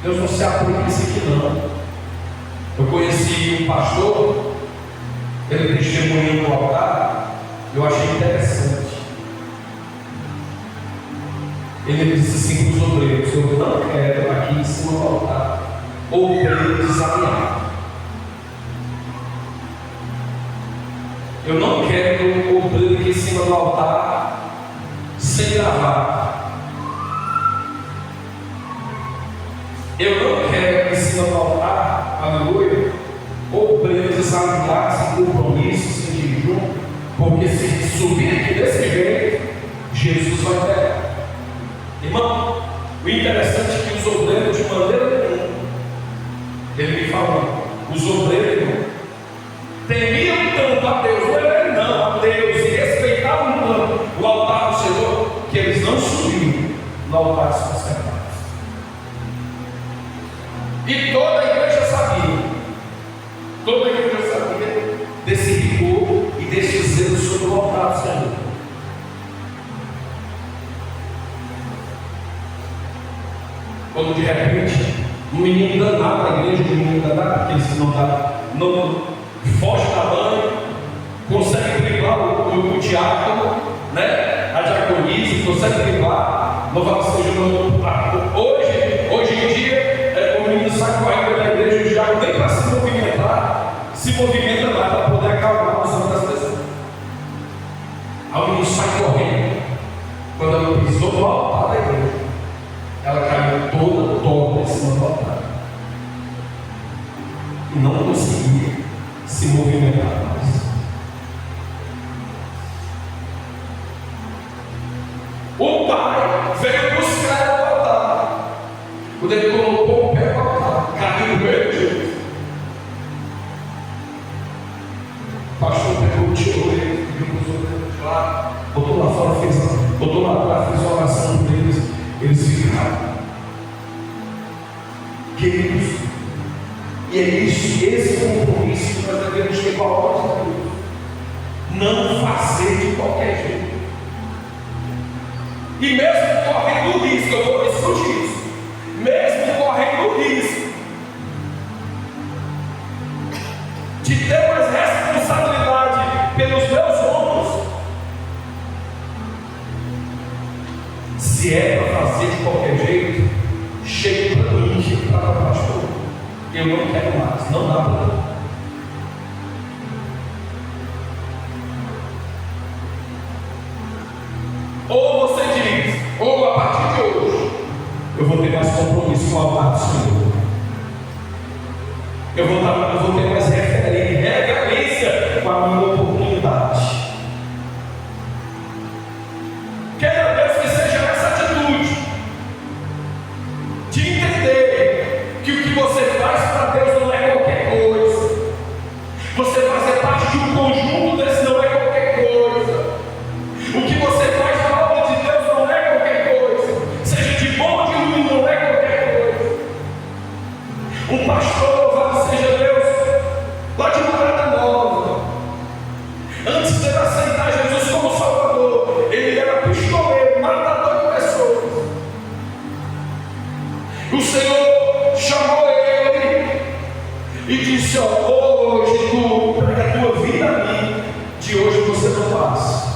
Deus não se aplica isso aqui não. Eu conheci um pastor, ele testemunhou no altar, eu achei interessante. Ele disse assim para os obreiros: eu não quero aqui em cima do altar obreiro desalinhado. Eu não quero obreiro aqui em cima do altar sem gravata. Eu não quero em cima do altar, aleluia, obreiros desalinhados, sem compromisso, sem jejum, porque se subir aqui desse jeito, Jesus vai pegar. Irmão, o interessante é que os obreiros, de maneira nenhuma, ele me falou, os obreiros, irmão, temiam tanto a Deus, não a Deus, e respeitavam tanto o altar do Senhor, que eles não subiam no altar dos consagrados. E toda a igreja sabia desse rigor e desse zelo sobre o altar do Senhor. Quando de repente um menino danado na igreja, um menino danado, porque ele não foge da mãe, consegue driblar o diácono, né? A diaconisa, consegue driblar, louvado seja o nome. Hoje em dia, o menino sai correndo da igreja, o diácono nem para se movimenta lá para poder acalmar os olhos das pessoas. Aí o menino sai correndo. Quando ela pisou no altar da igreja, ela caiu toda torta em cima do altar e não conseguia se movimentar mais. O pai veio buscar ela no altar. Quando ele colocou o pé no altar, caiu no meio de Deus. O pastor pegou, tirou ele, botou lá fora, fez uma oração por eles. Eles ficaram. Queridos, e é isso, esse compromisso que nós devemos ter com a ordem de Deus. Não fazer de qualquer jeito. E mesmo correndo o risco, eu vou discutir isso, mesmo correndo o risco de ter mais responsabilidade pelos meus ombros, se é para fazer de qualquer jeito, chega para mim, chega para o pastor, eu não quero mais, não dá para mim. Ou você diz, ou a partir de hoje, eu vou ter mais compromisso com a palavra do Senhor. Eu vou ter mais reverência com a minha oportunidade. Quero, Deus, que seja essa atitude de entender que o que você faz para Deus não é qualquer coisa. Você fazer parte de um conjunto desse não é qualquer coisa. O que você faz para a obra de Deus não é qualquer coisa. Seja de bom ou de ruim, não é qualquer coisa. Um pastor, louvado seja Deus, lá de Morada Nova, antes de aceitar Jesus como Salvador, ele era pistoleiro, matador de pessoas. O Senhor chamou ele e disse: hoje tu prega a tua vida a mim, de hoje você não passa.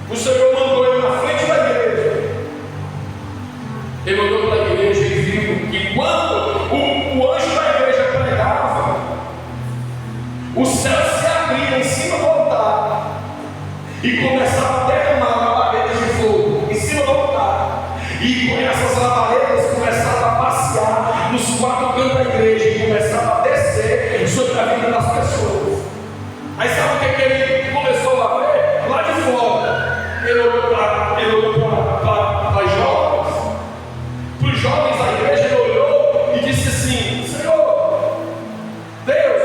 O Senhor mandou ele na frente da igreja. Ele olhou para a igreja e viu que quando o anjo da igreja pregava, o céu se abria em cima do altar e começava a derramar labaredas de fogo em cima do altar. E com essas labaredas começava a passear nos quatro cantos da igreja e começava a descer sobre a vida das pessoas. Aí sabe o que ele começou a ver? Lá de fora. Ele olhou para os jovens da igreja, ele olhou e disse assim: Senhor, Deus,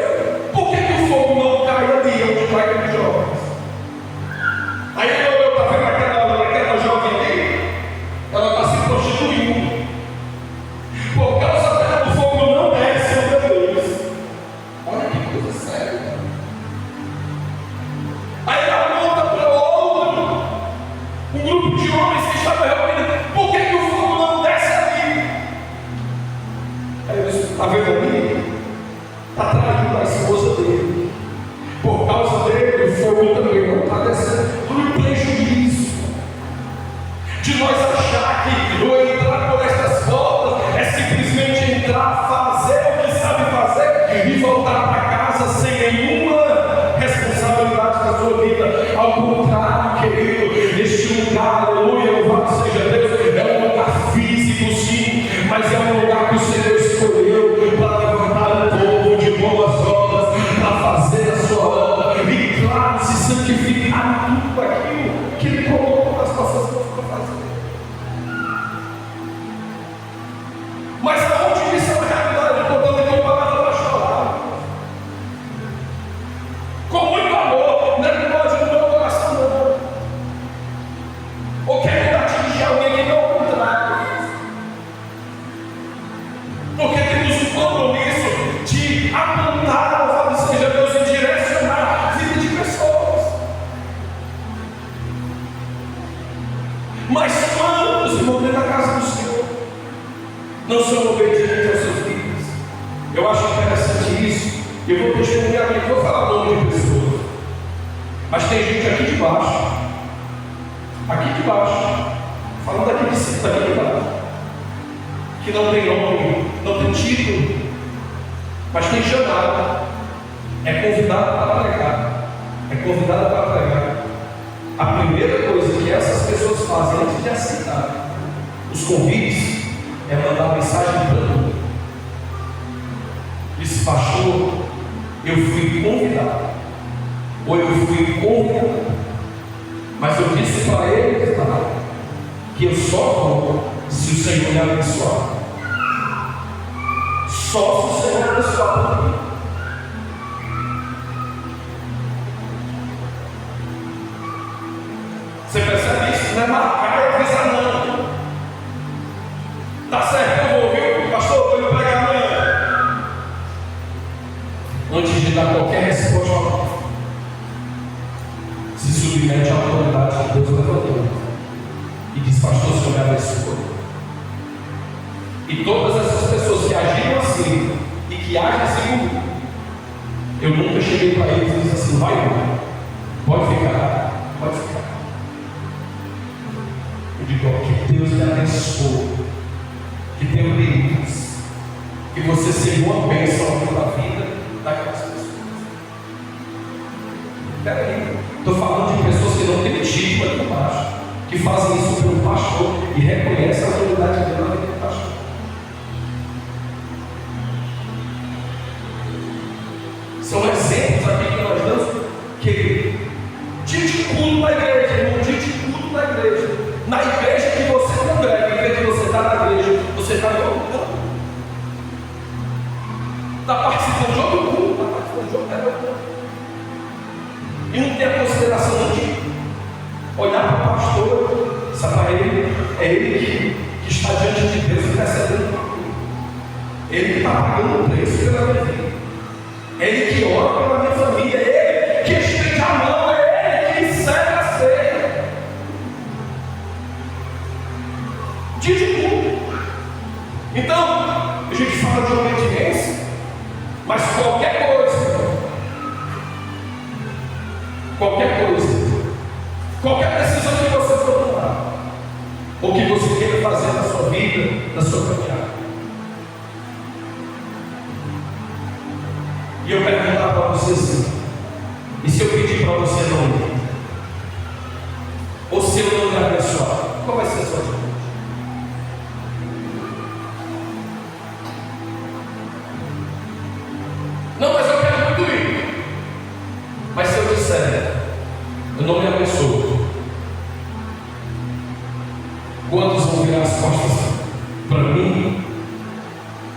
por que o fogo não cai ali onde vai aqueles jovens? Aí ele olhou, está vendo aquela jovem ali? Ela está se prostituindo. Por causa dela, o fogo não desce onde Deus. Olha que coisa séria. Aí ele aponta para outro, um grupo de homens que estavam reunidos. Por que o fogo não desce ali? Aí ele disse: está vendo ali? Está traindo a esposa dele. Por causa dele, o fogo também não está descendo. Olha o prejuízo de nós achar que o entrar por estas portas é simplesmente entrar, fazer o que sabe fazer e voltar para casa sem nenhuma responsabilidade na sua vida. Ao contrário, querido, este lugar, aleluia, louvado seja Deus, é um lugar físico, sim, mas é um lugar que o Senhor escolheu para levantar um povo de boas obras, para fazer a sua obra e, claro, se santificar em tudo aquilo que Ele colocou nas nossas mãos para fazer. testemunhar aqui, vou falar o nome de pessoas, mas tem gente aqui de baixo, falando aqui de cima, daqui de baixo, que não tem nome, não tem título, mas tem chamada, é convidada para pregar. A primeira coisa que essas pessoas fazem antes de aceitar os convites é mandar mensagem para mim. Disse: pastor, eu fui convidado, ou eu fui convidado, mas eu disse para ele que eu só vou se o Senhor me abençoar. Só se o Senhor abençoar para mim. Você percebe isso? Não é marcar e avisar, não. Tá certo, eu vou ouvir, pastor, eu vou pregar amanhã. Antes de dar qualquer resposta, se submete à autoridade que Deus levantou e diz: pastor, o Senhor me abençoou. E todas essas pessoas que agiram assim e que agem assim, eu nunca cheguei para eles e disse assim: vai embora, pode ficar. Eu digo: que Deus lhe abençoe, que tenha limites, que você seja uma bênção na vida daquelas pessoas. Peraí, estou falando de pessoas que não têm título aqui embaixo, que fazem isso pelo pastor e reconhecem a autoridade dele na vida do pastor. São exemplos aqui que nós damos, que dia de culto na igreja, irmão, dia de culto na igreja. Na igreja que você congrega, em vez de você estar na igreja, você está em outro campo. Está participando de outro culto, e não tem a consideração de olhar para o pastor, sabe, para ele, é ele que está diante de Deus e recebendo o culto. Ele que está pagando o preço pela minha vida. É ele que ora pela minha família, é ele que estende a mão, é ele que serve a ceia. Dia de culto. Então, a gente fala de obediência, mas qualquer qualquer decisão que você for tomar, ou que você queira fazer na sua vida, na sua caminhada, e eu perguntar para você assim: e se eu pedir para você não ir? Ou se eu não lhe abençoar, qual vai ser a sua atitude? Não, mas eu quero muito ir. Mas se eu disser: eu não me abençoo, quantos vão virar as costas para mim?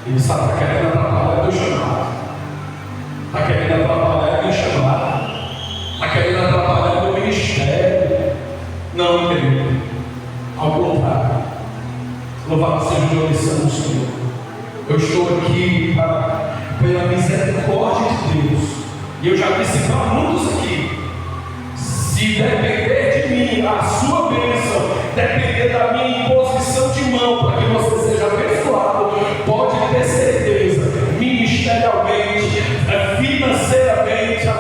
Ele sabe, está querendo atrapalhar meu chamado, está querendo atrapalhar meu chamado, está querendo atrapalhar meu ministério. Não, querido, ao contrário. Louvado seja o nome do Senhor. Eu estou aqui pela misericórdia de Deus, e eu já disse para muitos aqui: se depender de mim, a sua bênção, depender da minha imposição de mão para que você seja abençoado, pode ter certeza, ministerialmente, financeiramente, na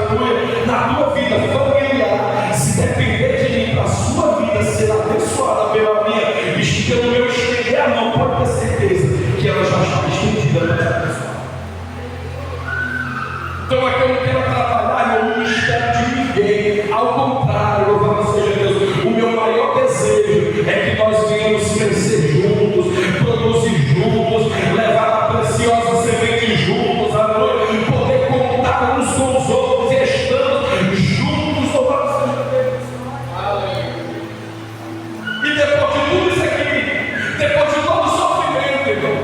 tua vida familiar, se depender de mim para a sua vida ser abençoada pela minha, pelo meu estender a mão, pode ter certeza que ela já está estendida para te abençoar. Então aqui eu não quero atrapalhar o ministério de ninguém, ao contrário, louvado seja Deus, o meu maior desejo é que nós venhamos crescer juntos, produzir juntos, levar a preciosa semente juntos, poder contar uns com os outros, e estamos juntos, louvado seja Deus. E depois de tudo isso aqui, depois de todo o sofrimento, irmão,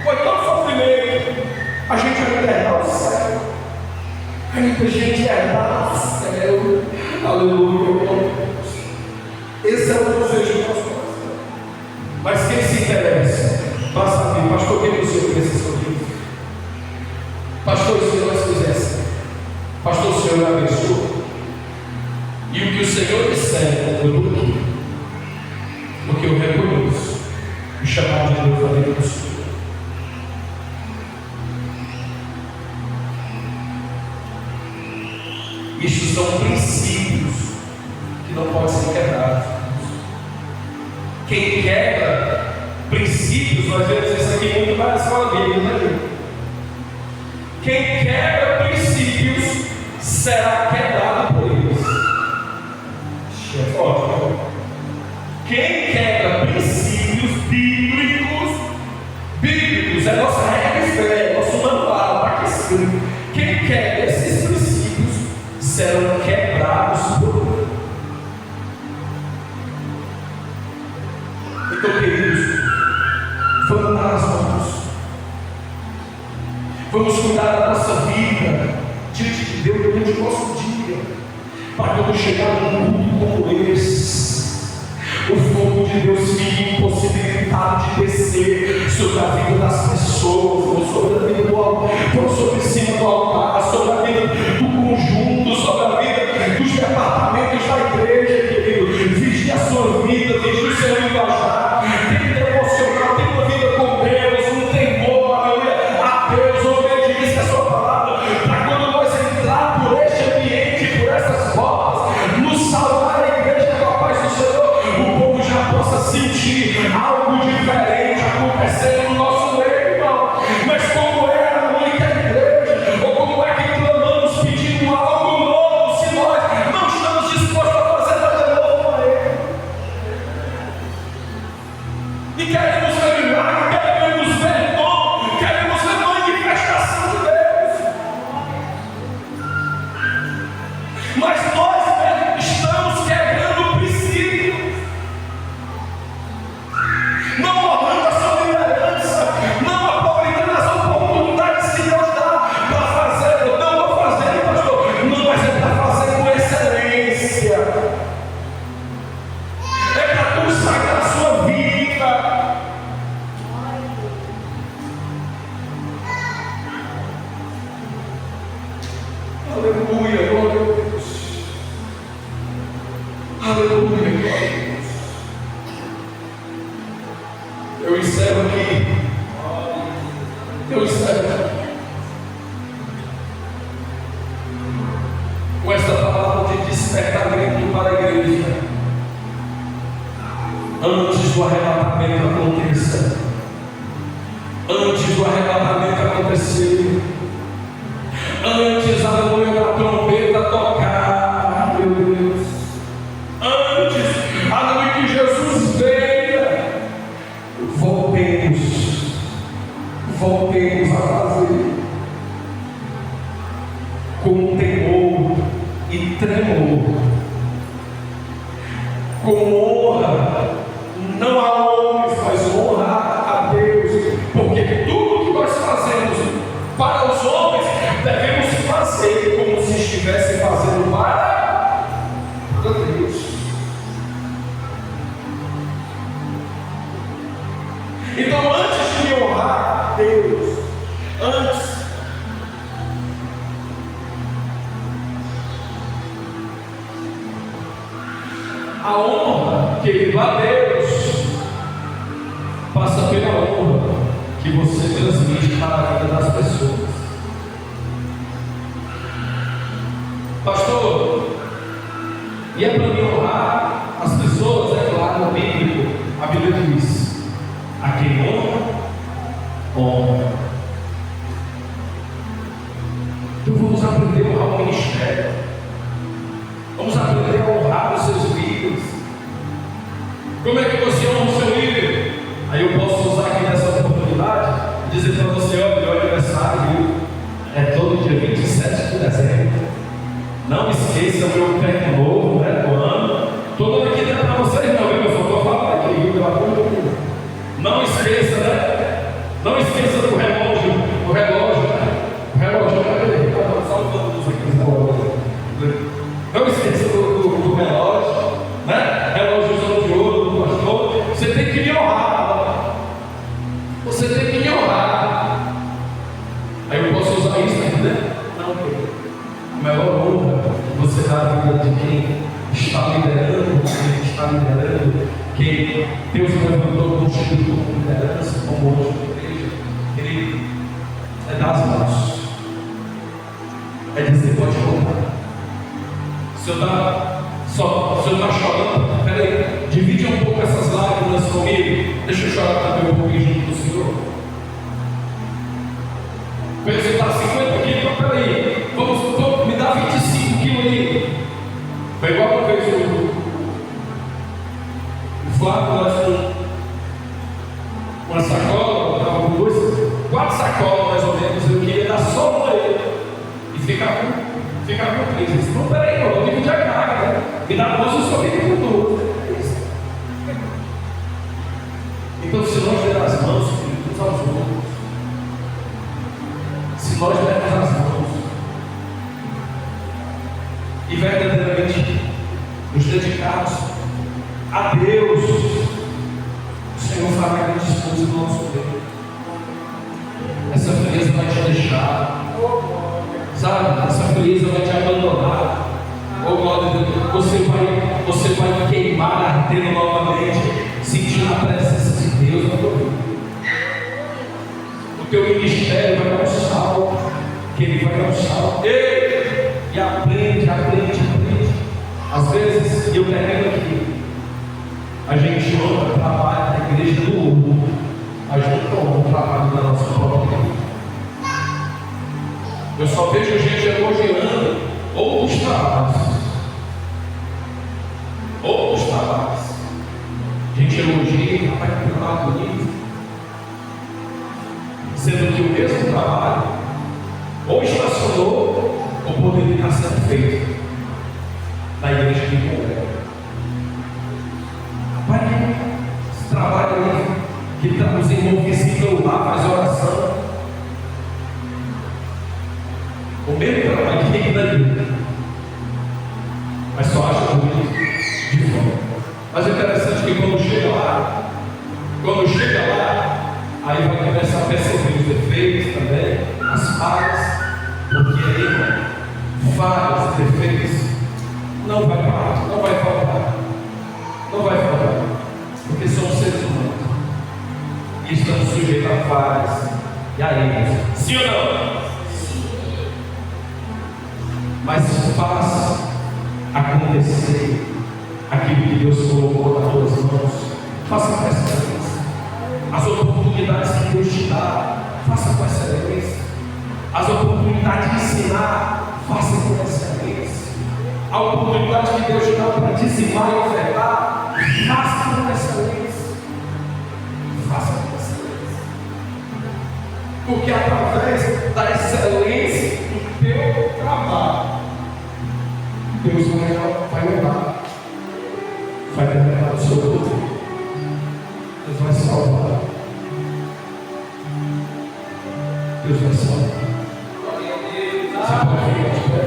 foi todo sofrimento, a gente vai entregar o céu. Ainda gente herdar o céu. Aleluia. Esse é o desejo do nosso coração. Mas quem se interessa para saber, pastor, o que o Senhor precisa sobre isso? Pastor, se nós fizéssemos, pastor, o Senhor me abençoa, e o que o Senhor disser, eu estou aqui, porque eu reconheço o chamado de Deus na vida do Senhor. Isso são princípios que não podem ser quebrados. Quem quebra princípios, nós vemos isso aqui muito na escola bíblica, né? Quem quebra princípios será quebrado por eles. É forte, né? Quem quebra princípios bíblicos, é nossa regra de fé, é nosso manual, está aqui escrito. Quem quebra esses princípios serão quebrados por ele. Então, queridos, vamos dar as mãos, vamos cuidar da nossa vida diante de Deus durante o nosso dia, para quando chegar num mundo como esse, o fogo de Deus fique impossibilitado de descer sobre a vida das pessoas, sobre a vida do altar, sobre cima do altar, sobre a vida do conjunto, sobre a vida dos departamentos da igreja, querido. Vigie a sua vida, vigie o seu engajar, tem devocional, tem uma vida com Deus, um temor, aleluia, a Deus, obediência à sua palavra, para quando nós entrar por este ambiente, por essas portas, nos salvar a igreja com a paz do Senhor, o povo já possa sentir algo diferente acontecendo no nosso meio, irmão. Mas como era a única igreja, ou como é que clamamos pedindo algo novo, se nós não estamos dispostos a fazer nada novo para Ele? E queremos ver milagre, queremos ver dom, queremos ver manifestação de Deus. Mas nós estamos quebrando princípios, não honrando a sua liderança, não aproveitando as oportunidades que Deus dá para fazer. Eu não vou fazer, pastor, não, mas é para fazer com excelência, é para consagrar a sua vida. Aleluia, glória a Deus. Aleluia, glória a Deus. Eu encerro aqui. Eu encerro aqui com esta palavra de despertamento para a igreja. Antes do arrebatamento acontecer, antes do arrebatamento acontecer, antes aleluia da trombeta tocar, meu Deus, antes aleluia que Jesus venha, voltemos a fazer com temor e tremor, com honra, não a homens, mas honra a Deus, porque tudo que nós fazemos para os homens devemos fazer como se estivesse fazendo para Deus. Então, antes de honrar a Deus, a honra, querido, a Deus passa pela honra que você transmite para a vida das pessoas. Pastor, e é para mim honrar as pessoas, é claro, no bíblico, a Bíblia diz: a quem honra, honra. Então vamos aprender a honrar o ministério, vamos aprender a honrar os seus líderes. Como é que você honra o seu líder? Aí eu posso usar aqui nessa oportunidade e dizer para você: ó, meu aniversário é todo dia 27 de dezembro. Não esqueça o meu prêmio novo, né, do ano. Estou dando aqui dentro para vocês, não, viu? Eu só estou falando aqui, pelo amor de Deus. Não esqueça, né? Não esqueça do relógio, o relógio, cadê? Só o luz aqui, não esqueça do relógio, né? Relógio de ouro do pastor. Você tem que me honrar. Você tem que me honrar. Aí eu posso usar isso, né? Não, a maior honra que você dá à vida de quem está liderando, quem Deus levantou com espírito como liderança, como hoje na igreja, ele é dar as mãos, é dizer: pode honrar, Se eu estou chorando, peraí, divide um pouco essas lágrimas comigo. Deixa eu chorar também um pouquinho junto com o Senhor. O peso está 50 quilos, então peraí, vamos, me dá 25 quilos aí. Foi igual uma vez o Flávio lá uma sacola, estava com 4 sacolas mais ou menos. Eu queria dar só uma a ele e ficar com 3. Eu disse, não, peraí, eu vou dividir a carga, né? Me dá 12, eu só fico com 12. Então, se nós dermos as mãos uns aos outros, se nós dermos as mãos e verdadeiramente nos dedicarmos a Deus, o Senhor fará grandes coisas no nosso meio. Essa frieza vai te deixar, sabe? Essa frieza vai te abandonar. Oh, glória a Deus, você vai queimar, ardendo novamente, sentindo a presença de Deus na tua vida. O teu ministério vai dar um salto, que ele vai dar um salto. Ei! E aprende. Às vezes, eu termino aqui. A gente honra o trabalho da igreja do mundo, a gente honra o trabalho da nossa própria igreja. Eu só vejo gente elogiando outros trabalhos. A gente elogia, rapaz, que trabalho bonito. Sendo que o mesmo trabalho ou estacionou ou poderia estar sendo feito na igreja que congrega. Rapaz, esse trabalho aí que está nos enlouquecido lá, faz oração. O mesmo trabalho que tem que dar ali, mas só acha bonito de fora. Mas é interessante que quando chega lá, aí vai começar a perceber os defeitos também, as falhas, porque aí, falhas, defeitos, não vai parar, não vai faltar, porque somos seres humanos e estamos sujeitos a falhas e a erros. Sim ou não? Mas faça acontecer aquilo que Deus colocou nas tuas mãos. Faça com excelência. As oportunidades que Deus te dá, faça com excelência. As oportunidades de ensinar, faça com excelência. A oportunidade que Deus te dá para dizimar e ofertar, faça com excelência. Faça com excelência. Porque através da excelência do teu trabalho, Deus vai levar, vai derramar o seu poder, Deus vai salvar, Deus vai salvar. Você pode ficar de pé.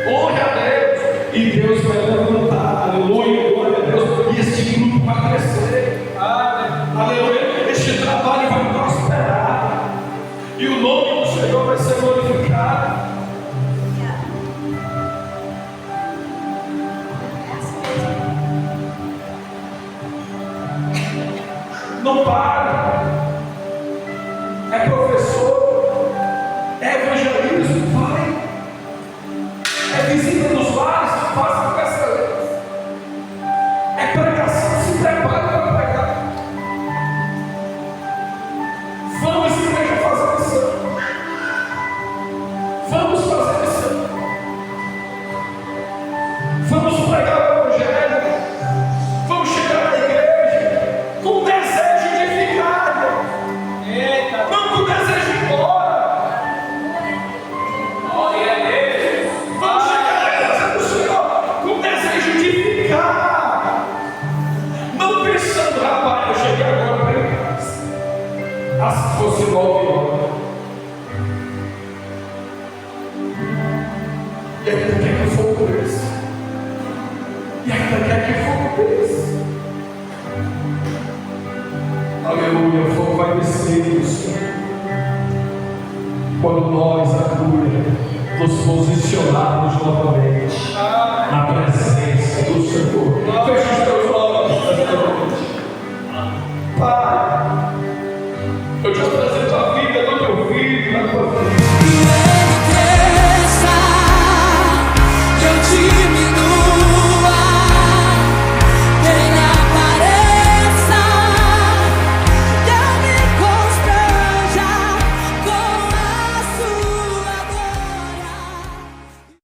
Honre a Deus e Deus vai levantar, aleluia, glória a Deus, e esse grupo vai crescer. não para. É professor, é evangelismo, vai. É visita dos lares, faça com essa lei. É pregação, se prepare para pregar. Vamos, igreja, fazer missão. Vamos fazer missão. Vamos pregar o evangelho. Vamos chegar na igreja com desejo de ficar. Eita. Não com desejo de ir embora. Glória a Deus. Vamos chegar na casa do Senhor com desejo de ficar. Não pensando, rapaz, eu cheguei agora para ir em casa. Assim que fosse 9 horas. E ainda quer que fogo desça. E ainda quer que fogo desça. Aleluia, o fogo vai descer do Senhor. Quando nós, aleluia, nos posicionarmos novamente na presença do Senhor. Feche os teus olhos.